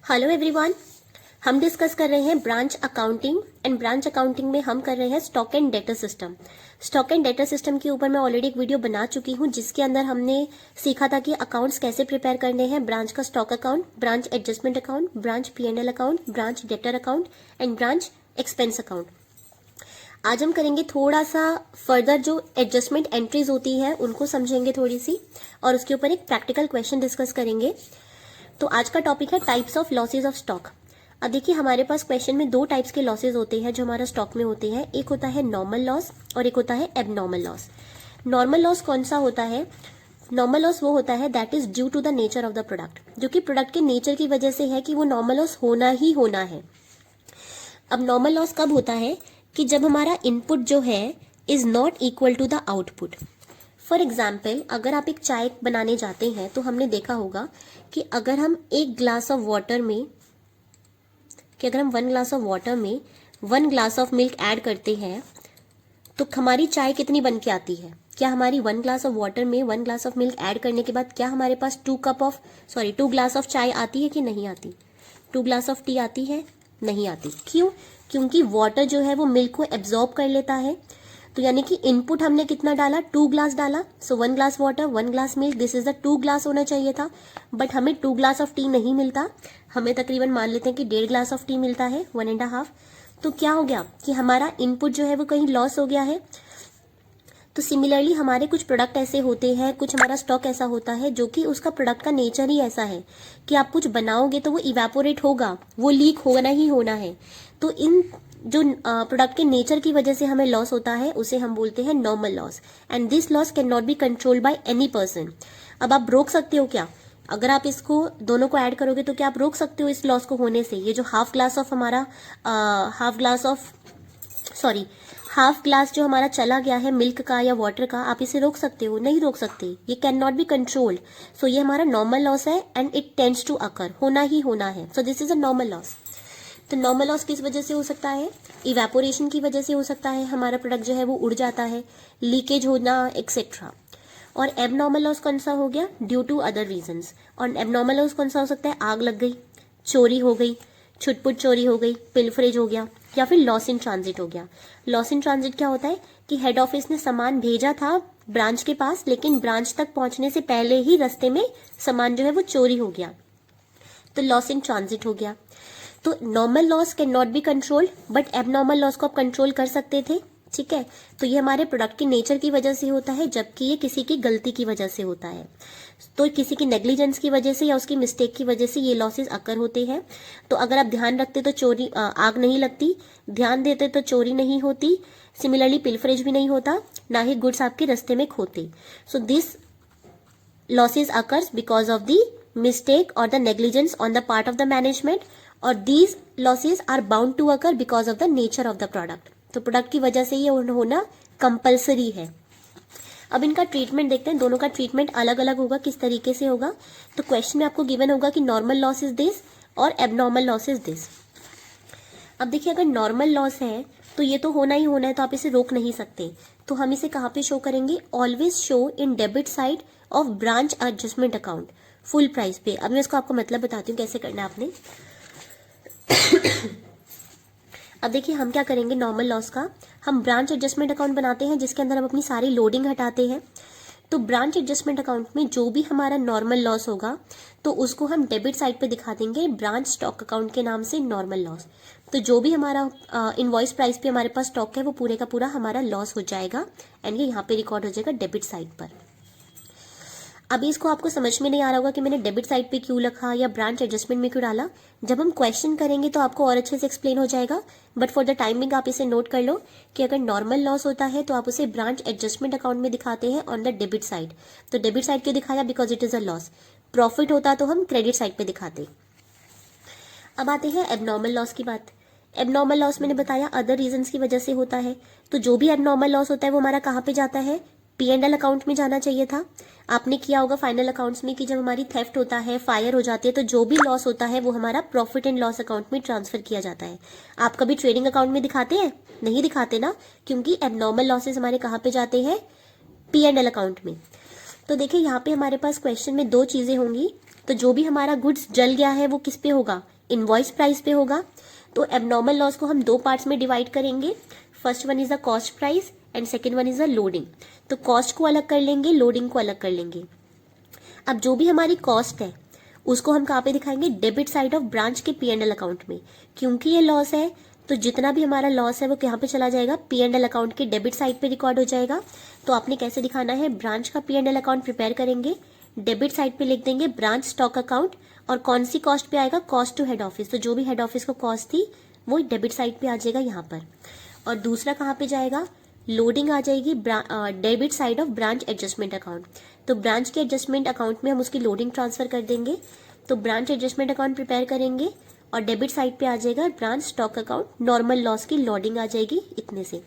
Hello everyone, हम discuss कर रहे हैं branch accounting and branch accounting में हम कर रहे हैं stock and data system. Stock and data system के ऊपर मैं ऑलरेडी एक वीडियो बना चुकी हूं जिसके अंदर हमने सीखा था कि अकाउंट्स कैसे प्रिपेयर करने हैं, ब्रांच का stock account, branch adjustment account, branch P&L account, branch debtor account and branch expense account. आज हम करेंगे थोड़ा सा फर्दर जो एडजस्टमेंट एंट्रीज होती है उनको समझेंगे थोड़ी सी, और उसके ऊपर एक प्रैक्टिकल क्वेश्चन डिस्कस करेंगे। तो आज का टॉपिक है types of losses of stock. अब देखिए हमारे पास क्वेश्चन में दो टाइप्स के लॉसेज होते हैं जो हमारा स्टॉक में होते हैं। एक होता है नॉर्मल लॉस और एक होता है एबनॉर्मल लॉस। नॉर्मल लॉस कौन सा होता है? नॉर्मल लॉस वो होता है that is due to the nature of the product, जो कि प्रोडक्ट के नेचर की वजह से है कि वो नॉर्मल लॉस होना ही होना है। अब नॉर्मल लॉस कब होता है? कि जब हमारा इनपुट जो है is not equal to the output. For example, अगर आप एक चाय बनाने जाते हैं तो हमने देखा होगा कि अगर हम एक ग्लास ऑफ वाटर में अगर हम 1 ग्लास ऑफ वाटर में 1 ग्लास ऑफ मिल्क ऐड करते हैं तो हमारी चाय कितनी बन के आती है? क्या हमारी 1 ग्लास ऑफ वाटर में 1 ग्लास ऑफ मिल्क ऐड करने के बाद क्या हमारे पास 2 ग्लास ऑफ चाय आती है कि नहीं आती? 2 ग्लास ऑफ टी आती है? नहीं आती। क्यों? क्योंकि वाटर जो है वो मिल्क को एब्जॉर्ब कर लेता है। तो यानी कि इनपुट हमने कितना डाला? 2 ग्लास डाला। सो 1 glass water, 1 glass milk, this is the 2 glass होना चाहिए था। बट हमें 2 ग्लास ऑफ टी नहीं मिलता, हमें तकरीबन मान लेते हैं कि 1.5 ग्लास ऑफ टी मिलता है, 1.5। तो क्या हो गया कि हमारा इनपुट जो है वो कहीं लॉस हो गया है। तो सिमिलरली हमारे कुछ प्रोडक्ट ऐसे होते हैं, कुछ हमारा स्टॉक ऐसा होता है जो कि उसका प्रोडक्ट का नेचर ही ऐसा है कि आप कुछ बनाओगे तो वो इवेपोरेट होगा, वो लीक होना ही होना है। तो इन जो प्रोडक्ट के नेचर की वजह से हमें लॉस होता है उसे हम बोलते हैं normal loss, and this loss can not be controlled by any person. अब आप रोक सकते हो क्या? अगर आप इसको दोनों को ऐड करोगे तो क्या आप रोक सकते हो इस लॉस को होने से? ये जो हाफ ग्लास जो हमारा चला गया है मिल्क का या वाटर का, आप इसे रोक सकते हो? नहीं रोक सकते, ये can not be controlled. So ये हमारा नॉर्मल लॉस है and it tends to occur, होना ही होना है। So this is a normal loss. तो नॉर्मल लॉस किस वजह से हो सकता है? इवेपोरेशन की वजह से हो सकता है, हमारा प्रोडक्ट जो है वो उड़ जाता है, लीकेज होना एक्सेट्रा। और एबनॉर्मल लॉस कौन सा हो गया? Due to other reasons. और एबनॉर्मल लॉस कौन सा हो सकता है? आग लग गई, चोरी हो गई, छुटपुट चोरी हो गई, पिलफरेज हो गया, या फिर लॉस इन ट्रांजिट हो गया। लॉस इन ट्रांजिट क्या होता है कि हेड ऑफिस ने सामान भेजा था ब्रांच के पास, लेकिन ब्रांच तक पहुंचने से पहले ही रास्ते में सामान जो है वो चोरी हो गया, तो लॉस इन ट्रांजिट हो गया। तो normal loss can not be controlled, but abnormal loss को आप कंट्रोल कर सकते थे। ठीक है, तो ये हमारे प्रोडक्ट के नेचर की वजह से होता है, जबकि ये किसी की गलती की वजह से होता है। तो किसी की नेग्लिजेंस की वजह से या उसकी मिस्टेक की वजह से ये लॉसेस अकर होते हैं। तो अगर आप ध्यान रखते तो आग नहीं लगती, ध्यान देते तो चोरी नहीं होती, सिमिलरली पिलफरेज भी नहीं होता, ना ही गुड्स आपके रास्ते में खोते। So this losses occurs because of the mistake or the negligence on the part of the management, और these losses are bound to occur because of the nature of the product। तो product की वजह से ये होना compulsory है। अब इनका ट्रीटमेंट देखते हैं, दोनों का ट्रीटमेंट अलग अलग होगा, किस तरीके से होगा। तो क्वेश्चन में आपको गिवन होगा कि नॉर्मल लॉस इज दिस और एबनॉर्मल लॉस इज दिस। अब देखिए अगर नॉर्मल लॉस है तो ये तो होना ही होना है, तो आप इसे रोक नहीं सकते। तो हम इसे कहाँ पे शो करेंगे? Always show in debit side of branch adjustment account full price पे। अब मैं इसको आपको मतलब बताती हूँ कैसे करना है आपने। अब देखिए हम क्या करेंगे, नॉर्मल लॉस का हम ब्रांच एडजस्टमेंट अकाउंट बनाते हैं जिसके अंदर हम अपनी सारी लोडिंग हटाते हैं। तो ब्रांच एडजस्टमेंट अकाउंट में जो भी हमारा नॉर्मल लॉस होगा तो उसको हम डेबिट साइड पे दिखा देंगे ब्रांच स्टॉक अकाउंट के नाम से नॉर्मल लॉस। तो जो भी हमारा इनवॉइस प्राइस पे हमारे पास स्टॉक है वो पूरे का पूरा हमारा लॉस हो जाएगा, एंड ये यहाँ पे रिकॉर्ड हो जाएगा डेबिट साइड पर। अभी इसको आपको समझ में नहीं आ रहा होगा कि मैंने डेबिट साइड पे क्यों लिखा या ब्रांच एडजस्टमेंट में क्यों डाला। जब हम क्वेश्चन करेंगे तो आपको और अच्छे से एक्सप्लेन हो जाएगा, बट फॉर द टाइमिंग आप इसे नोट कर लो कि अगर नॉर्मल लॉस होता है तो आप उसे ब्रांच एडजस्टमेंट अकाउंट में दिखाते हैं ऑन द डेबिट साइड। तो डेबिट साइड क्यों दिखाया? Because it is a loss. Profit होता तो हम क्रेडिट साइड पे दिखाते। अब आते हैं एबनॉर्मल लॉस की बात। एबनॉर्मल लॉस मैंने बताया अदर रीजंस की वजह से होता है। तो जो भी एबनॉर्मल लॉस होता है वो हमारा कहाँ पे जाता है? P&L अकाउंट में जाना चाहिए था। आपने किया होगा फाइनल अकाउंट्स में कि जब हमारी थेफ्ट होता है, फायर हो जाती है, तो जो भी लॉस होता है वो हमारा प्रॉफिट एंड लॉस अकाउंट में ट्रांसफर किया जाता है। आप कभी ट्रेडिंग अकाउंट में दिखाते हैं? नहीं दिखाते ना, क्योंकि एबनॉर्मल लॉसेस हमारे कहाँ पे जाते हैं? P&L अकाउंट में। तो देखिए यहाँ पे हमारे पास क्वेश्चन में दो चीजें होंगी। तो जो भी हमारा गुड्स जल गया है वो किस पे होगा? इनवॉइस प्राइस पे होगा। तो एबनॉर्मल लॉस को हम दो पार्ट्स में डिवाइड करेंगे। First one is the cost price and second one is the loading. तो कॉस्ट को अलग कर लेंगे, लोडिंग को अलग कर लेंगे। अब जो भी हमारी कॉस्ट है उसको हम कहाँ पे दिखाएंगे, डेबिट साइड ऑफ ब्रांच के P&L अकाउंट में। क्योंकि ये लॉस है तो जितना भी हमारा लॉस है वो कहाँ पे चला जाएगा, P&L अकाउंट के डेबिट साइड पे रिकॉर्ड हो जाएगा। तो आपने कैसे दिखाना है, ब्रांच का P&L अकाउंट प्रिपेयर करेंगे, डेबिट साइड पे लिख देंगे ब्रांच स्टॉक अकाउंट, और कौन सी कॉस्ट पे आएगा, कॉस्ट टू हेड ऑफिस। तो जो भी हेड ऑफिस को कॉस्ट थी वो डेबिट साइड पे आ जाएगा यहाँ पर। और दूसरा कहाँ पे जाएगा, लोडिंग आ जाएगी debit side of branch adjustment account. तो ब्रांच के एडजस्टमेंट अकाउंट में हम उसकी लोडिंग ट्रांसफर कर देंगे। तो ब्रांच एडजस्टमेंट अकाउंट प्रिपेयर करेंगे और डेबिट साइड पे आ जाएगा branch stock account, normal loss की लोडिंग आ जाएगी इतने से।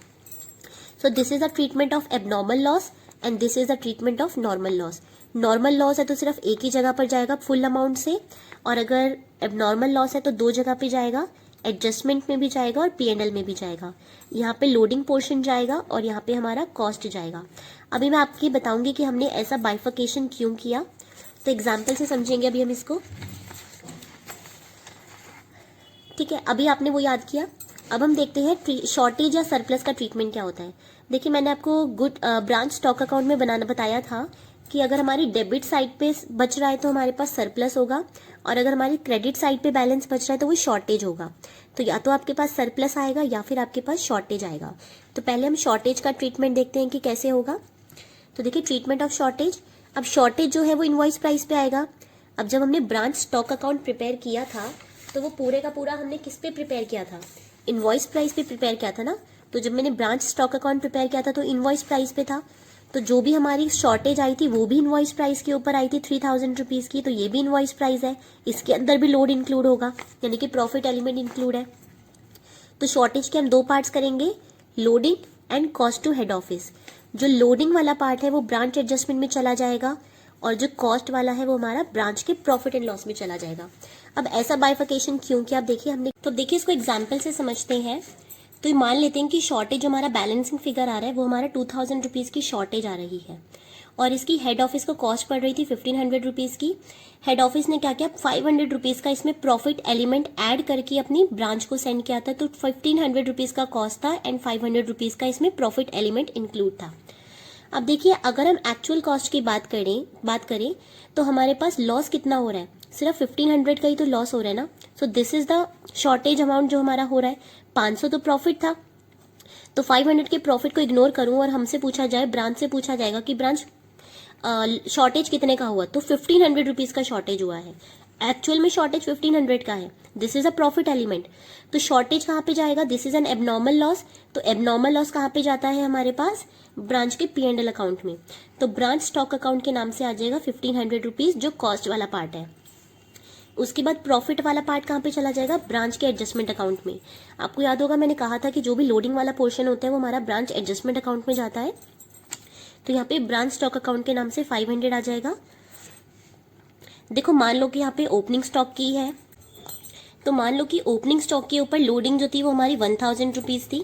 सो this is the treatment of abnormal loss and this is the treatment of normal loss. Normal loss है तो सिर्फ एक ही जगह पर जाएगा फुल अमाउंट से, और अगर एबनॉर्मल लॉस है तो दो जगह पे जाएगा, एडजस्टमेंट में भी जाएगा और P&L में भी जाएगा। यहाँ पे लोडिंग पोर्शन जाएगा और यहाँ पे हमारा कॉस्ट जाएगा। अभी मैं आपकी बताऊंगी कि हमने ऐसा बाइफर्केशन क्यों किया, तो एग्जाम्पल से समझेंगे अभी हम इसको। ठीक है, अभी आपने वो याद किया। अब हम देखते हैं शॉर्टेज या सरप्लस का ट्रीटमेंट क्या होता है। देखिए मैंने आपको ब्रांच स्टॉक अकाउंट में बताया था कि अगर हमारी डेबिट साइड पे बच रहा है तो हमारे पास सरप्लस होगा, और अगर हमारी क्रेडिट साइड पे बैलेंस बच रहा है तो वो शॉर्टेज होगा। तो या तो आपके पास सरप्लस आएगा या फिर आपके पास शॉर्टेज आएगा। तो पहले हम शॉर्टेज का ट्रीटमेंट देखते हैं कि कैसे होगा। तो देखिए ट्रीटमेंट ऑफ शॉर्टेज। अब शॉर्टेज जो है वो इनवॉइस प्राइस पे आएगा। अब जब हमने ब्रांच स्टॉक अकाउंट प्रिपेयर किया था तो वो पूरे का पूरा हमने किस पे प्रिपेयर किया था, इनवॉइस प्राइस पे प्रिपेयर किया था ना। तो जब मैंने ब्रांच स्टॉक अकाउंट प्रिपेयर किया था तो इनवॉइस प्राइस पे था। तो जो भी हमारी शॉर्टेज आई थी वो भी इनवॉइस प्राइस के ऊपर आई थी 3000 रुपीज की। तो ये भी इनवॉइस प्राइस है, इसके अंदर भी लोड इंक्लूड होगा, यानी कि प्रॉफिट एलिमेंट इंक्लूड है। तो शॉर्टेज के हम दो पार्ट्स करेंगे, loading and cost to head office. जो लोडिंग वाला पार्ट है वो ब्रांच एडजस्टमेंट में चला जाएगा, और जो कॉस्ट वाला है वो हमारा ब्रांच के प्रॉफिट एंड लॉस में चला जाएगा। अब ऐसा बाइफर्केशन क्यों किया, आप देखिए हमने, तो देखिए इसको एग्जाम्पल से समझते हैं। तो मान लेते हैं कि शॉर्टेज जो हमारा बैलेंसिंग फिगर आ रहा है वो हमारा 2000 रुपीज की शॉर्टेज आ रही है, और इसकी हेड ऑफिस को कॉस्ट पड़ रही थी 1500 रुपीज की। हेड ऑफिस ने क्या किया, 500 रुपीज का इसमें प्रॉफिट एलिमेंट ऐड करके अपनी ब्रांच को सेंड किया था। तो 1500 रुपीज का कॉस्ट था एंड 500 रुपीज का इसमें प्रॉफिट एलिमेंट इंक्लूड था। अब देखिए अगर हम एक्चुअल कॉस्ट की बात करें तो हमारे पास लॉस कितना हो रहा है, सिर्फ 1500 का ही तो लॉस हो रहा है ना। सो this is the shortage amount जो हमारा हो रहा है। 500 तो प्रॉफिट था, तो 500 के प्रॉफिट को इग्नोर करूं और हमसे पूछा जाए, ब्रांच से पूछा जाएगा कि ब्रांच शॉर्टेज कितने का हुआ, तो 1500 रुपीज का शॉर्टेज हुआ है। एक्चुअल में शॉर्टेज 1500 का है, this is a profit element. तो शॉर्टेज कहाँ पे जाएगा, this is an abnormal loss. तो एबनॉर्मल लॉस कहाँ पे जाता है हमारे पास, ब्रांच के P&L अकाउंट में। तो ब्रांच स्टॉक अकाउंट के नाम से आ जाएगा 1500 रुपीज, जो कॉस्ट वाला पार्ट है। उसके बाद प्रॉफिट वाला पार्ट कहाँ पे चला जाएगा, ब्रांच के एडजस्टमेंट अकाउंट में। आपको याद होगा मैंने कहा था कि जो भी लोडिंग वाला पोर्शन होता है वो हमारा ब्रांच एडजस्टमेंट अकाउंट में जाता है। तो यहाँ पे ब्रांच स्टॉक अकाउंट के नाम से 500 आ जाएगा। देखो मान लो कि यहाँ पे ओपनिंग स्टॉक की है, तो मान लो कि ओपनिंग स्टॉक के ऊपर लोडिंग जो थी वो हमारी 1000 रुपीज थी।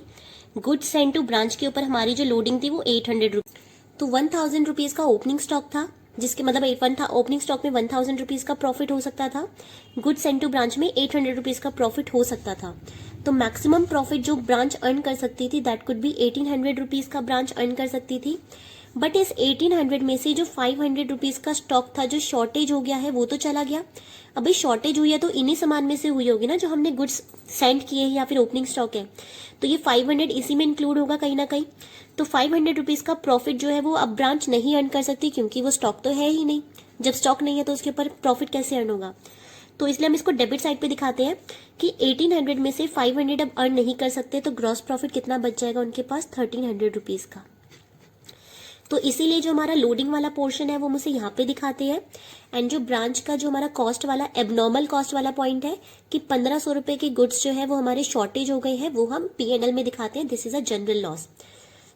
गुड्स सेंड टू ब्रांच के ऊपर हमारी जो लोडिंग थी वो 800 रुपीज। तो 1000 रुपीज का ओपनिंग स्टॉक था, जिसके मतलब ओपनिंग स्टॉक में 1000 रुपीज का प्रॉफिट हो सकता था। गुड्स सेंड टू ब्रांच में 800 रुपीज का प्रॉफिट हो सकता था। तो मैक्सिमम प्रॉफिट जो ब्रांच अर्न कर सकती थी दैट कुड बी 1800 रुपीज का ब्रांच अर्न कर सकती थी। बट इस 1800 में से जो 500 रुपीज का स्टॉक था जो शॉर्टेज हो गया है वो तो चला गया। अभी शॉर्टेज हुई है तो इन्हीं सामान में से हुई होगी ना जो हमने गुड्स सेंड किए हैं या फिर ओपनिंग स्टॉक है, तो ये 500 इसी में इंक्लूड होगा कहीं ना कहीं। तो 500 रुपीज का प्रॉफिट जो है वो अब ब्रांच नहीं अर्न कर सकती, क्योंकि वो स्टॉक तो है ही नहीं। जब स्टॉक नहीं है तो उसके ऊपर प्रॉफिट कैसे अर्न होगा। तो इसलिए हम इसको डेबिट साइड पे दिखाते हैं कि 1800 में से 500 अब अर्न नहीं कर सकते, तो ग्रॉस प्रॉफिट कितना बच जाएगा उनके पास, 1300 रुपीज का। तो इसीलिए जो हमारा लोडिंग वाला पोर्शन है वो मुझे यहाँ पे दिखाते हैं, एंड जो ब्रांच का जो हमारा कॉस्ट वाला एबनॉर्मल कॉस्ट वाला पॉइंट है कि 1500 रुपए के गुड्स जो है वो हमारे शॉर्टेज हो गए हैं, वो हम P&L में दिखाते हैं। This is a general loss.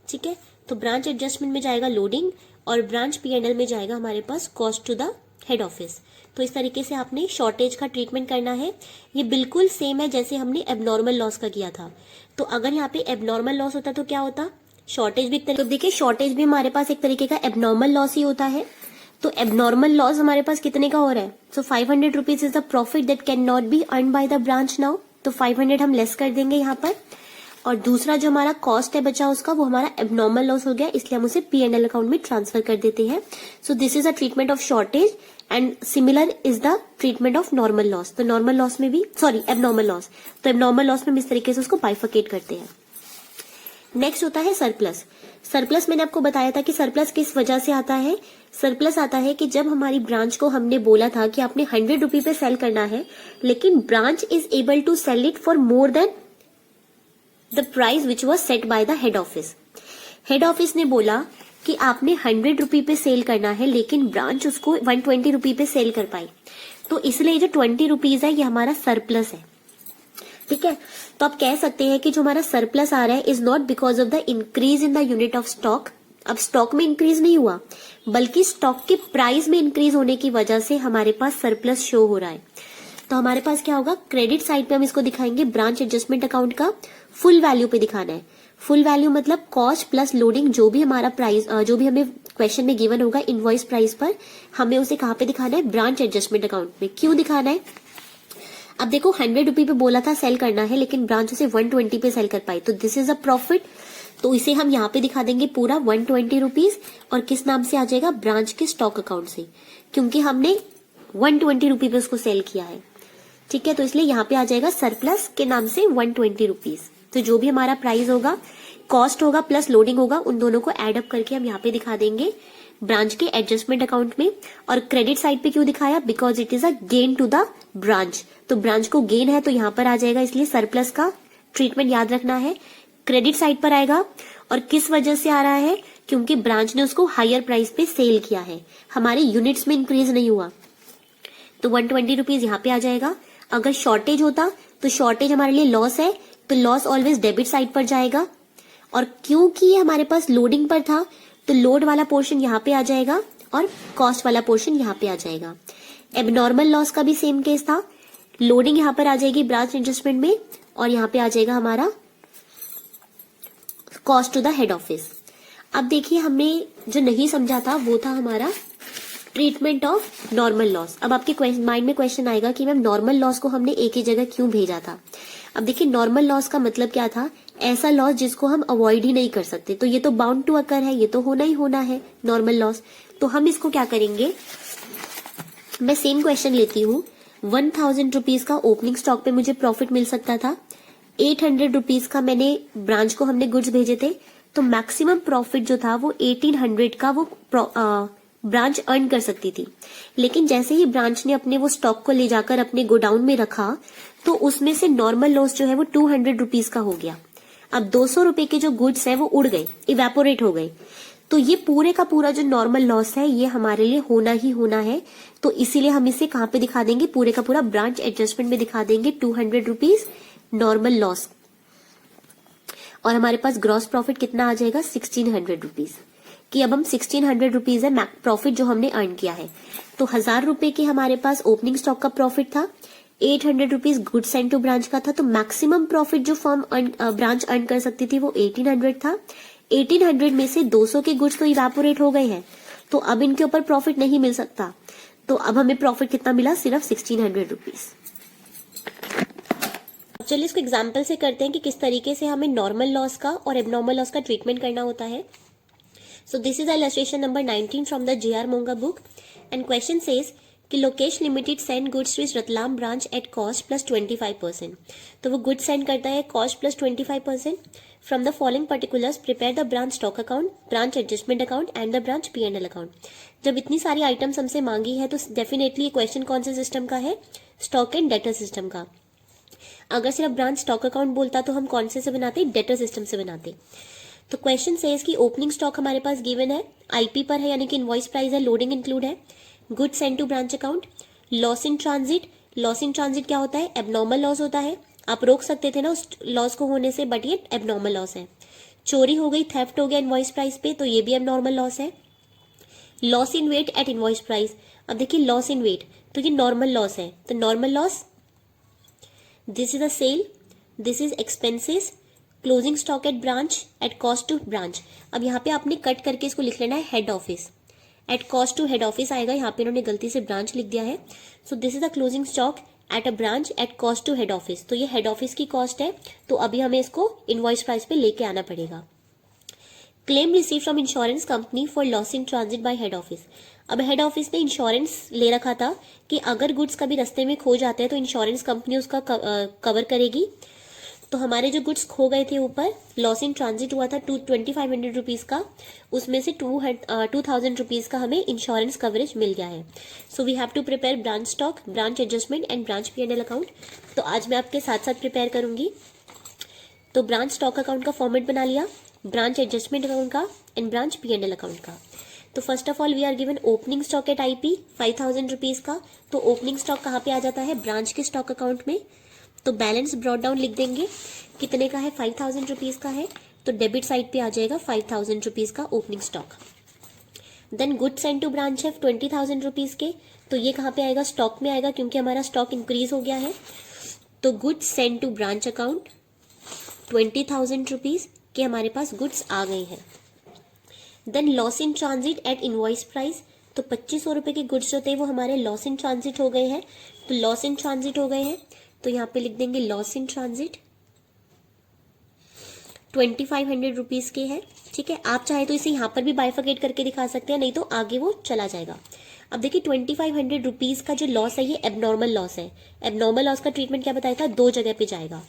ठीक है, तो ब्रांच एडजस्टमेंट में जाएगा लोडिंग और ब्रांच P&L में जाएगा हमारे पास cost to the head office. तो इस तरीके से आपने शॉर्टेज का ट्रीटमेंट करना है। ये बिल्कुल सेम है जैसे हमने एबनॉर्मल लॉस का किया था। तो अगर यहाँ पे एबनॉर्मल लॉस होता तो क्या होता, शॉर्टेज भी। तो देखिए शॉर्टेज भी हमारे पास एक तरीके का एबनॉर्मल लॉस ही होता है। तो एबनॉर्मल लॉस हमारे पास कितने का हो रहा है? सो 500 rupees is the profit that can not be earn by the branch now. तो 500 हम लेस कर देंगे यहाँ पर, और दूसरा जो हमारा कॉस्ट है बचा उसका, वो हमारा एबनॉर्मल लॉस हो गया, इसलिए हम उसे P&L अकाउंट में ट्रांसफर कर देते हैं। सो this is a treatment of shortage and similar is the treatment of normal loss. तो नॉर्मल लॉस में भी, सॉरी एबनॉर्मल लॉस, तो एबनॉर्मल लॉस में हम इस तरीके से उसको बाइफरकेट करते हैं। नेक्स्ट होता है सरप्लस। सरप्लस मैंने आपको बताया था कि सरप्लस किस वजह से आता है। सरप्लस आता है कि जब हमारी ब्रांच को हमने बोला था कि आपने 100 रुपी पे सेल करना है, लेकिन branch is able to sell it for more than the price which was set by the head office. Head office ने बोला कि आपने 100 रुपी पे सेल करना है, लेकिन ब्रांच उसको 120 रुपी पे सेल कर पाई, तो इसलिए जो 20 रुपीज है ये हमारा सरप्लस है। ठीक है, तो आप कह सकते हैं कि जो हमारा सरप्लस आ रहा है is not because of the increase in the unit of stock. अब स्टॉक में इंक्रीज नहीं हुआ, बल्कि स्टॉक के प्राइस में इंक्रीज होने की वजह से हमारे पास सरप्लस शो हो रहा है। तो हमारे पास क्या होगा, क्रेडिट साइड पे हम इसको दिखाएंगे ब्रांच एडजस्टमेंट अकाउंट का फुल वैल्यू पे दिखाना है। फुल वैल्यू मतलब कॉस्ट प्लस लोडिंग, जो भी हमारा प्राइस, जो भी हमें क्वेश्चन में गिवन होगा इनवॉइस प्राइस पर, हमें उसे कहाँ पे दिखाना है, ब्रांच एडजस्टमेंट अकाउंट में। क्यों दिखाना है? अब देखो 100 रुपी पे बोला था सेल करना है, लेकिन ब्रांच उसे 120 पे सेल कर पाई, तो दिस इज अ प्रॉफिट। तो इसे हम यहाँ पे दिखा देंगे पूरा 120 रुपीज, और किस नाम से आ जाएगा, ब्रांच के स्टॉक अकाउंट से, क्योंकि हमने 120 रुपी पे उसको सेल किया है। ठीक है, तो इसलिए यहाँ पे आ जाएगा सरप्लस के नाम से 120 रुपीज। तो जो भी हमारा प्राइस होगा, कॉस्ट होगा प्लस लोडिंग होगा, उन दोनों को एड अप करके हम यहाँ पे दिखा देंगे ब्रांच के एडजस्टमेंट अकाउंट में। और क्रेडिट साइड पे क्यों दिखाया, because it is a gain to the branch. तो ब्रांच को गेन है तो यहाँ पर आ जाएगा, इसलिए सरप्लस का ट्रीटमेंट याद रखना है, क्रेडिट साइड पर आएगा। और किस वजह से आ रहा है, क्योंकि ब्रांच ने उसको हायर प्राइस पे सेल किया है, हमारे यूनिट्स में इंक्रीज नहीं हुआ, तो 120 रुपीज यहाँ पे आ जाएगा। अगर शॉर्टेज होता तो शॉर्टेज हमारे लिए लॉस है, तो लॉस ऑलवेज डेबिट साइड पर जाएगा। और क्योंकि ये हमारे पास लोडिंग पर था, तो लोड वाला पोर्शन यहाँ पे आ जाएगा और कॉस्ट वाला पोर्शन यहाँ पे आ जाएगा। एबनॉर्मल लॉस का भी सेम केस था, लोडिंग यहाँ पर आ जाएगी ब्रांच एडजस्टमेंट में, और यहाँ पे आ जाएगा हमारा cost to the head office. अब देखिए हमने जो नहीं समझा था वो था हमारा ट्रीटमेंट ऑफ नॉर्मल लॉस। अब आपके माइंड में क्वेश्चन आएगा कि मैम नॉर्मल लॉस को हमने एक ही जगह क्यों भेजा था। अब देखिए नॉर्मल लॉस का मतलब क्या था, ऐसा लॉस जिसको हम अवॉइड ही नहीं कर सकते, तो ये तो बाउंड टू अकर है, ये तो होना ही होना है नॉर्मल लॉस। तो हम इसको क्या करेंगे, मैं सेम क्वेश्चन लेती हूँ, 1000 रुपीज का ओपनिंग स्टॉक पे मुझे प्रॉफिट मिल सकता था, 800 रुपीज का मैंने ब्रांच को हमने गुड्स भेजे थे, तो मैक्सिमम प्रॉफिट जो था वो 1800 का वो ब्रांच अर्न कर सकती थी। लेकिन जैसे ही ब्रांच ने अपने वो स्टॉक को ले जाकर अपने गोडाउन में रखा, तो उसमें से नॉर्मल लॉस जो है वो 200 रुपीज का हो गया। अब 200 रुपए के जो गुड्स है वो उड़ गए, इवेपोरेट हो गए, तो ये पूरे का पूरा जो नॉर्मल लॉस है ये हमारे लिए होना ही होना है। तो इसीलिए हम इसे कहाँ पे दिखा देंगे, पूरे का पूरा ब्रांच एडजस्टमेंट में दिखा देंगे 200 रुपीज नॉर्मल लॉस। और हमारे पास ग्रॉस प्रॉफिट कितना आ जाएगा, 1600 रुपीज, कि अब हम 1600 रुपीज है प्रॉफिट जो हमने अर्न किया है। तो 1000 रुपए के हमारे पास ओपनिंग स्टॉक का प्रॉफिट था, 800 rupees good send to branch का था, तो मैक्सिमम प्रॉफिट जो फर्म ब्रांच अर्न कर सकती थी वो 1800 था। 1800 में से 200 के गुड्स तो इवेपोरेट हो गए हैं, तो अब इनके ऊपर प्रॉफिट नहीं मिल सकता, तो अब हमें प्रॉफिट कितना मिला, सिर्फ 1600 रुपीज। चलिए इसको एग्जाम्पल से करते हैं कि किस तरीके से हमें नॉर्मल लॉस का और एबनॉर्मल लॉस का ट्रीटमेंट करना होता है। So this is illustration number 19 from the J.R. Monga book, and question says कि Lokesh limited send goods to इस Ratlam branch at cost plus 25%। तो वो गुड्स सेंड करता है cost plus 25%। From the following particulars prepare the branch stock account, branch adjustment account and the branch P&L account. जब इतनी सारी items हमसे मांगी है तो डेफिनेटली ये क्वेश्चन कौन से सिस्टम का है, स्टॉक एंड डेटर सिस्टम का। अगर सिर्फ ब्रांच स्टॉक अकाउंट बोलता तो हम कौन से बनाते, डेटर सिस्टम से बनाते। तो क्वेश्चन सेज कि ओपनिंग स्टॉक हमारे पास गिवन है, आईपी पर है यानी कि इनवॉइस प्राइस है, लोडिंग इंक्लूड है, good send to branch account, loss in transit. Loss in transit क्या होता है, एबनॉर्मल लॉस होता है, आप रोक सकते थे ना उस लॉस को होने से, बट ये एबनॉर्मल लॉस है। चोरी हो गई, थेफ्ट हो गया इनवॉइस प्राइस पे, तो ये भी एबनॉर्मल लॉस है। Loss in weight at invoice price, अब देखिए लॉस इन वेट तो ये नॉर्मल लॉस है, तो normal loss, this is a sale, this is expenses, closing stock at branch at cost to branch. अब यहाँ पे आपने कट करके इसको लिख लेना है head office, at cost to head office आएगा, यहाँ पे इन्होंने गलती से ब्रांच लिख दिया है। So this is the closing stock at a branch at cost to head office. तो ये हेड ऑफिस की कॉस्ट है, तो अभी हमें इसको इनवॉइस प्राइस पे लेके आना पड़ेगा। Claim receive from insurance company for loss in transit bye head office. अब हेड ऑफिस ने इंश्योरेंस ले रखा था कि अगर गुड्स कभी रास्ते में खो जाते हैं तो इंश्योरेंस कंपनी उसका कवर करेगी। तो हमारे जो गुड्स खो गए थे ऊपर, लॉस इन ट्रांजिट हुआ था 2500 रुपीज़ का, उसमें से 2000 रुपीज़ का हमें इंश्योरेंस कवरेज मिल गया है। So we have to prepare branch stock, branch adjustment and branch P&L account. तो आज मैं आपके साथ साथ प्रिपेयर करूंगी। तो ब्रांच स्टॉक अकाउंट का फॉर्मेट बना लिया, ब्रांच एडजस्टमेंट अकाउंट का एंड ब्रांच P&L अकाउंट का। तो first of all we are given opening stock at IP 5000 rupees का। तो ओपनिंग स्टॉक कहाँ पे आ जाता है, ब्रांच के स्टॉक अकाउंट में। तो बैलेंस ब्रॉट डाउन लिख देंगे, कितने का है, 5000 रुपीज़ का है, तो डेबिट साइड पे आ जाएगा 5000 रुपीज़ का opening stock. Then goods send to branch है 20,000 रुपीज़ के, तो ये कहाँ पे आएगा, स्टॉक में आएगा क्योंकि हमारा स्टॉक इंक्रीज हो गया है। तो goods send to branch account 20,000 rupees के हमारे पास गुड्स आ गए हैं। Then loss in transit at invoice price, तो 2500 रुपये के गुड्स जो थे वो हमारे लॉस इन ट्रांजिट हो गए हैं। तो लॉस इन ट्रांजिट हो गए हैं, तो यहाँ पे लिख देंगे लॉस इन ट्रांजिट 2500 रुपीज़ के हैं। ठीक है, आप चाहे तो इसे यहाँ पर भी बाइफर्केट करके दिखा सकते हैं, नहीं तो आगे वो चला जाएगा। अब देखिए 2500 रुपीज़ का जो लॉस है ये एबनॉर्मल लॉस है। एबनॉर्मल लॉस का ट्रीटमेंट क्या बताया था, 2 जगह पे जाएगा।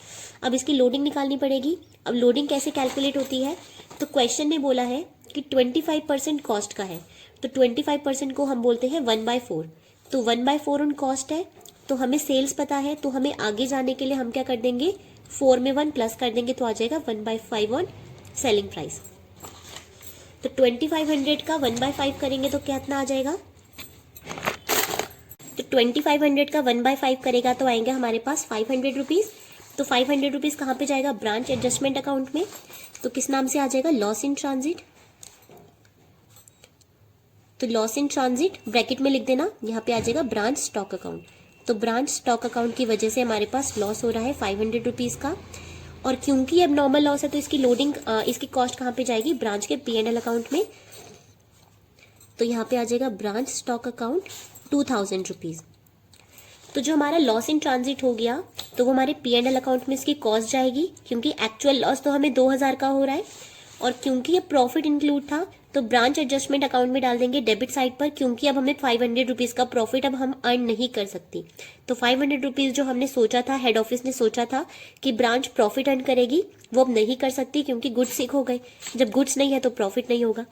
अब इसकी लोडिंग निकालनी पड़ेगी। अब लोडिंग कैसे कैलकुलेट होती है, तो क्वेश्चन ने बोला है कि 25% कॉस्ट का है, तो 25% को हम बोलते हैं 1/4। तो 1/4 उन कॉस्ट है, तो हमें सेल्स पता है, तो हमें आगे जाने के लिए हम क्या कर देंगे, 4 में 1 प्लस कर देंगे, तो आ जाएगा 1/5 ऑन सेलिंग प्राइस। तो 2500 का 1/5 करेंगे तो कितना आ जाएगा, तो 2500 का 1/5 करेगा तो आएंगे हमारे पास 500 रुपीज़। तो 500 रुपीज़ कहाँ पे जाएगा, ब्रांच एडजस्टमेंट अकाउंट में। तो किस नाम से आ जाएगा, लॉस इन ट्रांजिट। तो लॉस इन ट्रांजिट ब्रैकेट में लिख देना, यहाँ पे आ जाएगा ब्रांच स्टॉक अकाउंट। तो ब्रांच स्टॉक अकाउंट की वजह से हमारे पास लॉस हो रहा है 500 रुपीज़ का, और क्योंकि अब नॉर्मल लॉस है तो इसकी लोडिंग इसकी कॉस्ट कहाँ पे जाएगी, ब्रांच के P&L अकाउंट में। तो यहाँ पे आ जाएगा ब्रांच स्टॉक अकाउंट 2000 रुपीज़। तो जो हमारा लॉस इन ट्रांजिट हो गया तो वो हमारे P&L अकाउंट में इसकी कॉस्ट जाएगी, क्योंकि एक्चुअल लॉस तो हमें 2000 का हो रहा है, और क्योंकि ये प्रॉफिट इंक्लूड था तो ब्रांच एडजस्टमेंट अकाउंट में डाल देंगे डेबिट साइड पर, क्योंकि अब हमें 500 रुपीज़ का प्रॉफिट अब हम अर्न नहीं कर सकती। तो 500 रुपीज़ जो हमने सोचा था, हेड ऑफिस ने सोचा था कि ब्रांच प्रॉफिट अर्न करेगी, वो अब नहीं कर सकती क्योंकि गुड्स हो गए। जब गुड्स नहीं है तो प्रॉफिट नहीं होगा।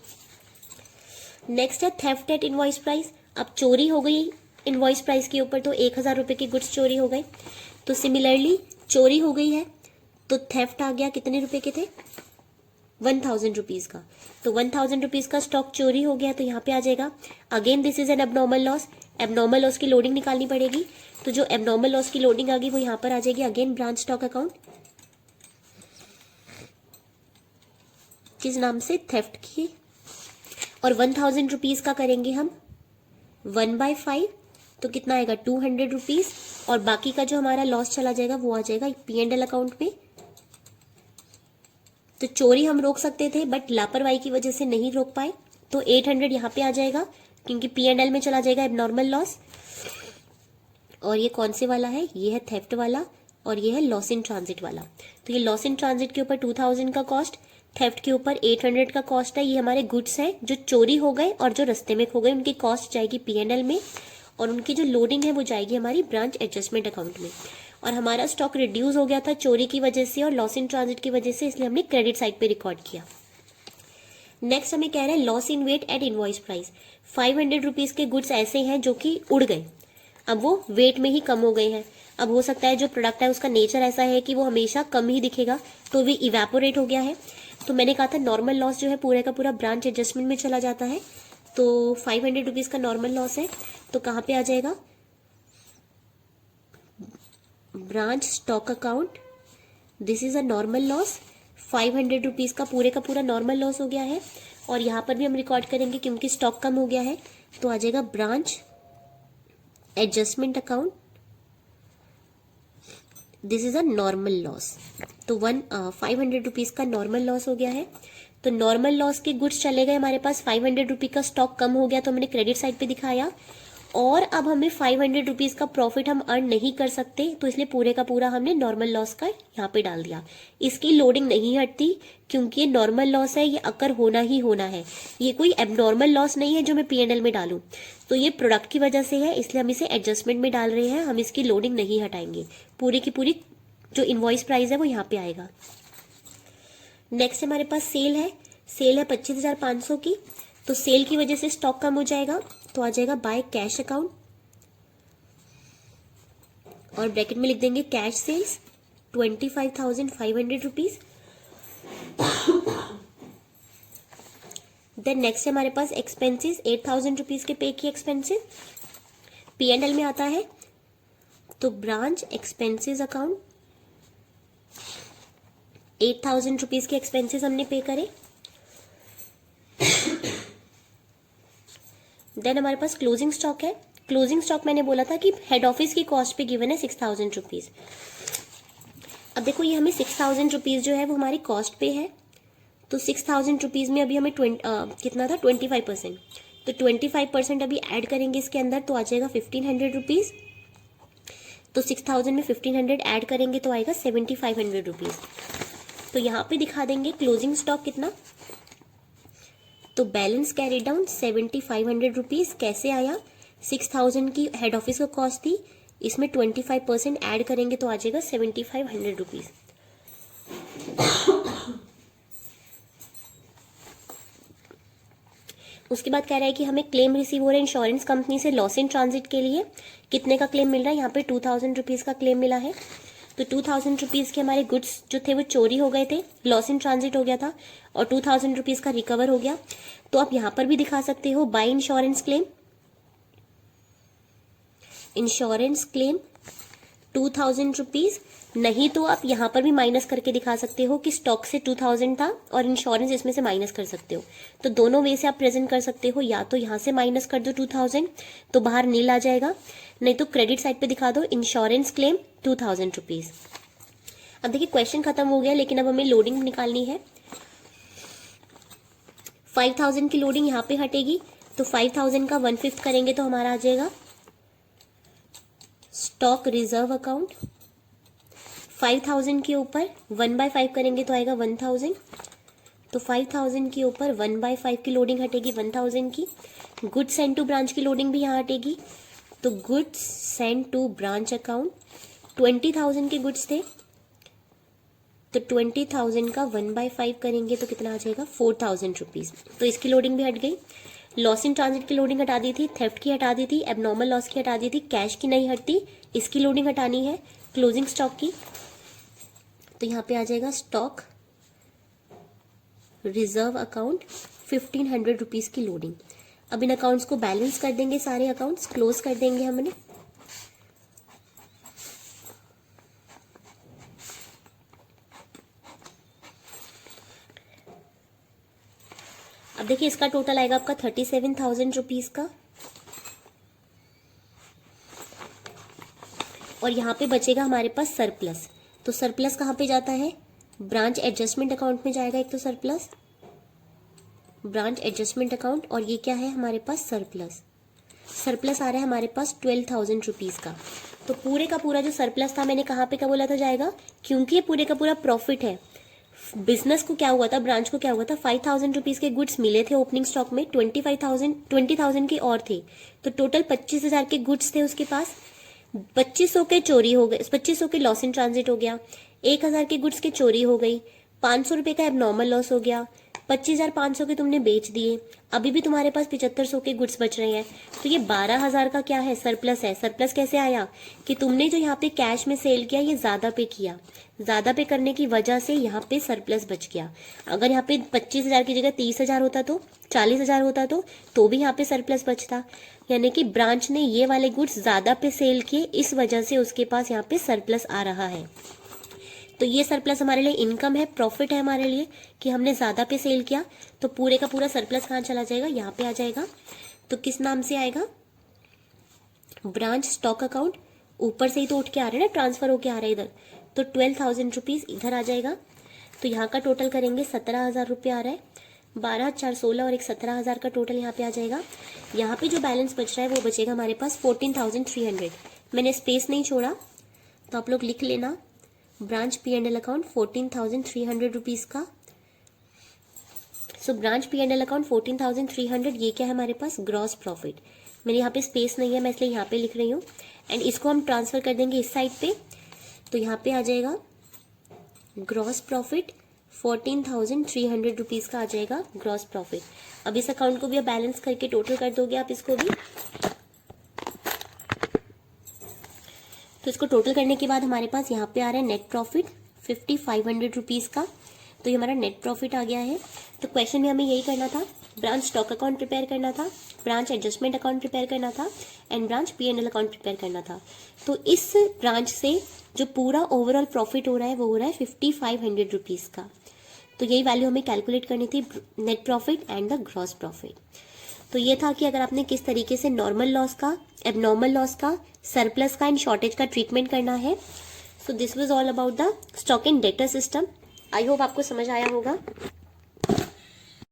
नेक्स्ट है थेफ्ट एट इनवॉइस प्राइस। अब चोरी हो गई इनवॉइस प्राइस के ऊपर, तो 1000 रुपये के गुड्स चोरी हो गए। तो सिमिलरली चोरी हो गई है तो थेफ्ट आ गया, कितने रुपए के थे, 1000 रुपीज़ का। तो 1000 रुपीज़ का स्टॉक चोरी हो गया, तो यहाँ पे आ जाएगा again this is an abnormal loss. Abnormal loss की लोडिंग निकालनी पड़ेगी, तो जो एबनॉर्मल लॉस की लोडिंग आ गई वो यहाँ पर आ जाएगी अगेन ब्रांच स्टॉक अकाउंट, किस नाम से, थेफ्ट की। और 1000 रुपीज़ का करेंगे हम 1/5, तो कितना आएगा 200 रुपीज़, और बाकी का जो हमारा लॉस चला जाएगा वो आ जाएगा P&L अकाउंट में। तो चोरी हम रोक सकते थे बट लापरवाही की वजह से नहीं रोक पाए, तो 800 यहाँ पे आ जाएगा क्योंकि P&L में चला जाएगा एबनॉर्मल लॉस। और ये कौन से वाला है, ये है थेफ्ट वाला, और ये है लॉस इन ट्रांजिट वाला। तो ये लॉस इन ट्रांजिट के ऊपर 2000 का कॉस्ट, थेफ्ट के ऊपर 800 का कॉस्ट है। ये हमारे गुड्स हैं जो चोरी हो गए और जो रास्ते में खो गए, उनकी कॉस्ट जाएगी P&L में, और उनकी जो लोडिंग है वो जाएगी हमारी ब्रांच एडजस्टमेंट अकाउंट में। और हमारा स्टॉक रिड्यूस हो गया था चोरी की वजह से और लॉस इन ट्रांजिट की वजह से, इसलिए हमने क्रेडिट साइड पे रिकॉर्ड किया। नेक्स्ट हमें कह रहा है loss in weight at invoice price. 500 rupees के गुड्स ऐसे हैं जो कि उड़ गए, अब वो वेट में ही कम हो गए हैं। अब हो सकता है जो प्रोडक्ट है उसका नेचर ऐसा है कि वो हमेशा कम ही दिखेगा, तो भी इवेपोरेट हो गया है। तो मैंने कहा था नॉर्मल लॉस जो है पूरे का पूरा ब्रांच एडजस्टमेंट में चला जाता है। तो 500 रुपीज़ का नॉर्मल लॉस है, तो कहाँ पे आ जाएगा, branch stock account, this is a normal loss. 500 rupees का पूरा नॉर्मल लॉस हो गया है, और यहाँ पर भी हम रिकॉर्ड करेंगे क्योंकि स्टॉक कम हो गया है, तो आ जाएगा branch adjustment account, this is a normal loss. तो 500 रुपीज़ का नॉर्मल लॉस हो गया है। तो नॉर्मल लॉस के गुड्स चले गए हमारे पास, 500 रुपी का स्टॉक कम हो गया तो हमने क्रेडिट साइड पे दिखाया। और अब हमें 500 रुपीज का प्रॉफिट हम अर्न नहीं कर सकते, तो इसलिए पूरे का पूरा हमने नॉर्मल लॉस का यहाँ पे डाल दिया। इसकी लोडिंग नहीं हटती क्योंकि ये नॉर्मल लॉस है, ये अकर होना ही होना है, ये कोई एबनॉर्मल लॉस नहीं है जो मैं P&L में डालूं। तो ये प्रोडक्ट की वजह से है, इसलिए हम इसे एडजस्टमेंट में डाल रहे हैं, हम इसकी लोडिंग नहीं हटाएंगे। पूरी की पूरी जो इनवॉइस प्राइस है वो यहाँ पे आएगा। नेक्स्ट हमारे पास सेल है 25,500 की। तो सेल की वजह से स्टॉक कम हो जाएगा, तो आ जाएगा बाय कैश अकाउंट, और ब्रैकेट में लिख देंगे cash sales 25,500 rupees. Then next हमारे पास एक्सपेंसेस 8,000 रुपीज के पे किए एक्सपेंसेस, P&L में आता है। तो ब्रांच एक्सपेंसेस अकाउंट 8,000 रुपीज के एक्सपेंसेस हमने पे करे। देन हमारे पास क्लोजिंग स्टॉक है। क्लोजिंग स्टॉक मैंने बोला था कि हेड ऑफिस की कॉस्ट पे गिवन है 6,000 रुपीज। अब देखो ये हमें 6,000 रुपीज जो है वो हमारी कॉस्ट पे है, तो 6,000 रुपीज में अभी हमें कितना था 25%, तो 25% अभी ऐड करेंगे इसके अंदर, तो आ जाएगा 1,500 रुपीज। तो 6,000 में 1,500 ऐड करेंगे तो आएगा 7,500 रुपीज। तो यहाँ पे दिखा देंगे क्लोजिंग स्टॉक कितना, तो बैलेंस कैरी डाउन 7,500 रुपीज। कैसे आया, 6,000 की हेड ऑफिस का कॉस्ट थी, इसमें 25% ऐड करेंगे तो आ जाएगा 7,500 रुपीज। उसके बाद कह रहा है कि हमें क्लेम रिसीव हो रहा है इंश्योरेंस कंपनी से लॉस इन ट्रांजिट के लिए। कितने का क्लेम मिल रहा है, यहाँ पे 2,000 रुपीज का क्लेम मिला है। तो 2,000 रुपीज के हमारे गुड्स जो थे वो चोरी हो गए थे, लॉस इन ट्रांजिट हो गया था, और 2,000 रुपीज का रिकवर हो गया। तो आप यहाँ पर भी दिखा सकते हो by insurance claim, insurance claim 2,000 rupees. नहीं तो आप यहाँ पर भी माइनस करके दिखा सकते हो कि स्टॉक से 2,000 था और इंश्योरेंस इसमें से माइनस कर सकते हो। तो दोनों वे से आप प्रेजेंट कर सकते हो, या तो यहाँ से माइनस कर दो 2,000 तो बाहर नील आ जाएगा, नहीं तो क्रेडिट साइड पे दिखा दो इंश्योरेंस क्लेम 2,000 रुपीज। अब देखिए क्वेश्चन खत्म हो गया, लेकिन अब हमें लोडिंग निकालनी है। 5,000 की लोडिंग यहाँ पे हटेगी, तो 5,000 का 1/5 करेंगे तो हमारा आ जाएगा स्टॉक रिजर्व अकाउंट। 5,000 के ऊपर 1/5 करेंगे तो आएगा 1,000। तो 5,000 के ऊपर 1/5 की लोडिंग हटेगी 1,000 की। गुड्स सेंड टू ब्रांच की लोडिंग भी यहाँ हटेगी, तो goods send to branch account 20,000 के गुड्स थे, तो 20,000 का 1/5 करेंगे तो कितना आ जाएगा 4,000 रुपीज। तो इसकी लोडिंग भी हट गई। लॉस इन ट्रांजिट की लोडिंग हटा दी थी, थेफ्ट की हटा दी थी, एबनॉर्मल लॉस की हटा दी थी, कैश की नहीं हटती, इसकी लोडिंग हटानी है क्लोजिंग स्टॉक की। तो यहाँ पे आ जाएगा स्टॉक रिजर्व अकाउंट 1,500 रुपीज की लोडिंग। अब इन अकाउंट्स को बैलेंस कर देंगे, सारे अकाउंट्स क्लोज कर देंगे हमने। अब देखिए इसका टोटल आएगा आपका 37,000 रुपीज का, और यहाँ पे बचेगा हमारे पास सरप्लस। तो सरप्लस कहाँ पे जाता है, ब्रांच एडजस्टमेंट अकाउंट में जाएगा एक तो सरप्लस, ब्रांच एडजस्टमेंट अकाउंट, और ये क्या है हमारे पास सरप्लस। सरप्लस आ रहा है हमारे पास 12,000 रुपीज का। तो पूरे का पूरा जो सरप्लस था मैंने कहाँ पे क्या बोला था जाएगा, क्योंकि ये पूरे का पूरा प्रॉफिट है। बिजनेस को क्या हुआ था, ब्रांच को क्या हुआ था, 5,000 रुपीज के गुड्स मिले थे ओपनिंग स्टॉक में, 20,000 के और थे, तो टोटल 25,000 के गुड्स थे उसके पास। 2,500 के चोरी हो गए, 2,500 के लॉस इन ट्रांजिट हो गया, 1,000 के गुड्स की चोरी हो गई, 500 रुपए का एबनॉर्मल लॉस हो गया, 25,500 के तुमने बेच दिए, अभी भी तुम्हारे पास 7,500 के गुड्स बच रहे हैं, तो ये 12,000 का क्या है सरप्लस है। सरप्लस कैसे आया कि तुमने जो यहाँ पे कैश में सेल किया ये ज्यादा पे किया, ज्यादा पे करने की वजह से यहाँ पे सरप्लस बच गया। अगर यहाँ पे 25,000 की जगह 30,000 होता तो 40,000 होता तो भी यहाँ पे सरप्लस बचता, यानी कि ब्रांच ने ये वाले गुड्स ज्यादा पे सेल किए, इस वजह से उसके पास यहाँ पे सरप्लस आ रहा है। तो ये सरप्लस हमारे लिए इनकम है, प्रॉफिट है हमारे लिए कि हमने ज्यादा पे सेल किया। तो पूरे का पूरा सरप्लस कहाँ चला जाएगा, यहाँ पे आ जाएगा। तो किस नाम से आएगा, ब्रांच स्टॉक अकाउंट। ऊपर से ही तो उठ के आ रहा है ना, ट्रांसफर होके आ रहा है इधर, तो 12,000 रुपीज इधर आ जाएगा। तो यहाँ का टोटल करेंगे 17,000 रुपये आ रहा है, 12, 4, 16 और एक 17,000 का टोटल यहाँ पे आ जाएगा। यहाँ पे जो बैलेंस बच रहा है वो बचेगा हमारे पास 14,300। मैंने स्पेस नहीं छोड़ा तो आप लोग लिख लेना, ब्रांच P&L अकाउंट 14,300 रुपीज़ का। सो ब्रांच P&L अकाउंट 14,300, ये क्या है हमारे पास, ग्रॉस प्रॉफिट। मेरे यहाँ पे स्पेस नहीं है, मैं इसलिए यहाँ पे लिख रही हूँ। एंड इसको हम ट्रांसफर कर देंगे इस साइड पे, तो यहाँ पे आ जाएगा ग्रॉस प्रॉफिट 14,300 रुपीज़ का आ जाएगा ग्रॉस प्रॉफिट। अब इस अकाउंट को भी आप बैलेंस करके टोटल कर दोगे आप इसको भी, तो इसको टोटल करने के बाद हमारे पास यहाँ पे आ रहा है नेट प्रॉफिट 5,500 रुपीज़ का। तो ये हमारा नेट प्रॉफिट आ गया है। तो क्वेश्चन में हमें यही करना था, ब्रांच स्टॉक अकाउंट प्रिपेयर करना था, ब्रांच एडजस्टमेंट अकाउंट प्रिपेयर करना था and branch P&L account prepare करना था। तो इस ब्रांच से जो पूरा ओवरऑल प्रॉफिट हो रहा है वो हो रहा है 5,500 रुपीज़ का। तो यही वैल्यू हमें कैलकुलेट करनी थी, net profit and the gross profit. तो ये था कि अगर आपने किस तरीके से नॉर्मल लॉस का, एबनॉर्मल लॉस का, सरप्लस का एंड शॉर्टेज का ट्रीटमेंट करना है। So this was all about the stock and debtor system. I hope आपको समझ आया होगा।